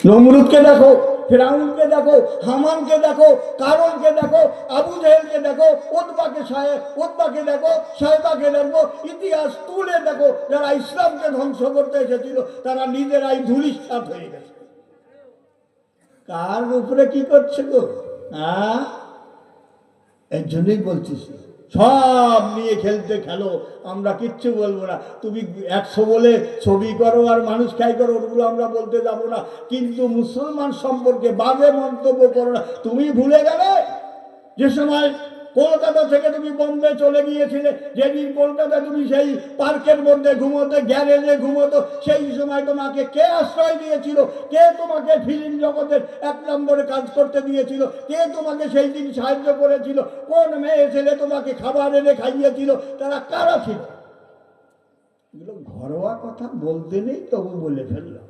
নমরুদকে দেখো, ফিরাউনকে দেখো, হামানকে দেখো, কারণকে দেখো, আবু জেহেলকে দেখো, উতবাকে দেখো, সাহেবাকে দেখো, ইতিহাস তুলে দেখো, যারা ইসলামকে ধ্বংস করতে এসেছিল তারা নিজেরাই ধূলিসাৎ হয়ে গেছে। কার উপরে কি করছে গো? হ্যাঁ, এর জন্যই বলছিস সব নিয়ে খেলতে খেলো, আমরা কিচ্ছু বলবো না। তুমি 100 বলে ছবি করো আর মানুষ খাই করো, ওগুলো আমরা বলতে যাবো না, কিন্তু মুসলমান সম্পর্কে বাজে মন্তব্য করো না। তুমি ভুলে গেলে যে সময় কলকাতা থেকে তুমি বোম্বে চলে গিয়েছিলে, যেদিন কলকাতায় তুমি সেই পার্কের মধ্যে ঘুমোতে, গ্যারেজে ঘুমোতো, সেই সময় তোমাকে কে আশ্রয় দিয়েছিল? কে তোমাকে ফিল্ম জগতের 1 নম্বরে কাজ করতে দিয়েছিল? কে তোমাকে সেই দিন সাহায্য করেছিল? কোন মেয়ে ছেলে তোমাকে খাবার এনে খাইয়েছিল? তারা কারা ছিল? এগুলো ঘরোয়া কথা বলতে নেই, তবু বলে ফেললাম।